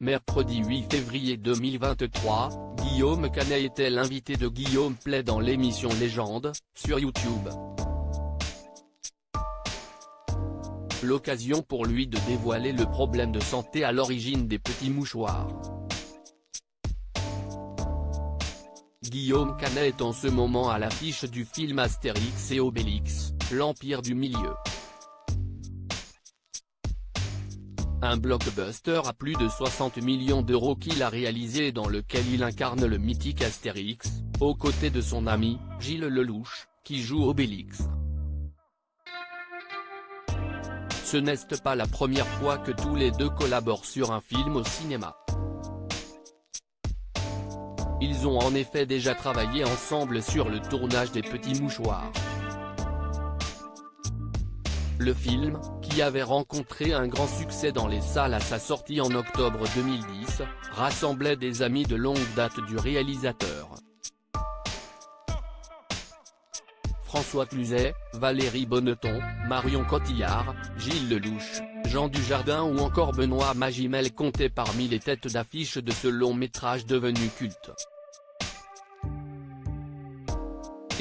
Mercredi 8 février 2023, Guillaume Canet était l'invité de Guillaume Play dans l'émission Légende, sur YouTube. L'occasion pour lui de dévoiler le problème de santé à l'origine des petits mouchoirs. Guillaume Canet est en ce moment à l'affiche du film Astérix et Obélix, l'Empire du Milieu. Un blockbuster à plus de 60 millions d'euros qu'il a réalisé et dans lequel il incarne le mythique Astérix, aux côtés de son ami, Gilles Lelouch, qui joue Obélix. Ce n'est pas la première fois que tous les deux collaborent sur un film au cinéma. Ils ont en effet déjà travaillé ensemble sur le tournage des Petits Mouchoirs. Le film, qui avait rencontré un grand succès dans les salles à sa sortie en octobre 2010, rassemblait des amis de longue date du réalisateur. François Cluzet, Valérie Bonneton, Marion Cotillard, Gilles Lelouch, Jean Dujardin ou encore Benoît Magimel comptaient parmi les têtes d'affiche de ce long métrage devenu culte.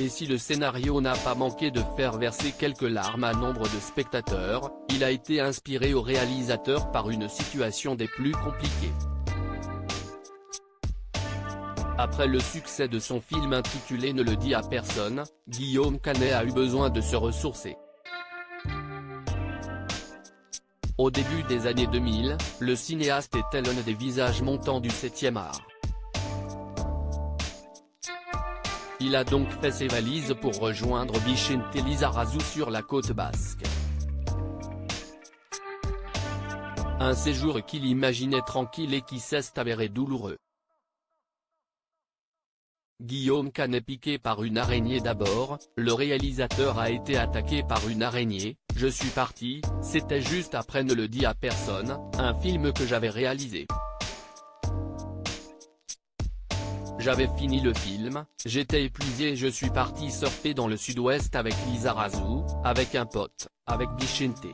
Et si le scénario n'a pas manqué de faire verser quelques larmes à nombre de spectateurs, il a été inspiré au réalisateur par une situation des plus compliquées. Après le succès de son film intitulé Ne le dis à personne, Guillaume Canet a eu besoin de se ressourcer. Au début des années 2000, le cinéaste était l'un des visages montants du 7e art. Il a donc fait ses valises pour rejoindre Vicente Lizarazu sur la côte basque. Un séjour qu'il imaginait tranquille et qui s'est avéré douloureux. Guillaume Canet piqué par une araignée d'abord, le réalisateur a été attaqué par une araignée, je suis parti, c'était juste après Ne le dis à personne, un film que j'avais réalisé. J'avais fini le film, j'étais épuisé et je suis parti surfer dans le sud-ouest avec Lizarazu, avec un pote, avec Vicente.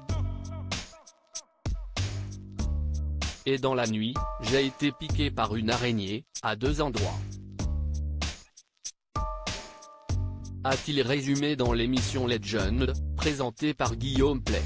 Et dans la nuit, j'ai été piqué par une araignée, à 2 endroits. A-t-il résumé dans l'émission Legend, présentée par Guillaume Play.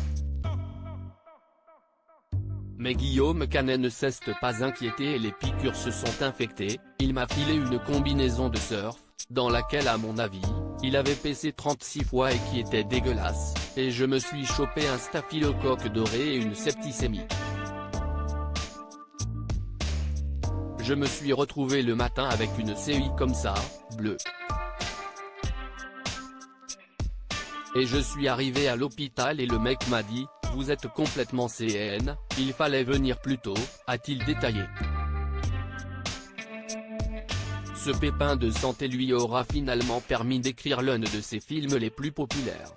Mais Guillaume Canet ne s'est pas inquiété et les piqûres se sont infectées, il m'a filé une combinaison de surf, dans laquelle à mon avis, il avait pissé 36 fois et qui était dégueulasse, et je me suis chopé un staphylocoque doré et une septicémie. Je me suis retrouvé le matin avec une CI comme ça, bleue. Et je suis arrivé à l'hôpital et le mec m'a dit, vous êtes complètement CN, il fallait venir plus tôt, a-t-il détaillé. Ce pépin de santé lui aura finalement permis d'écrire l'un de ses films les plus populaires.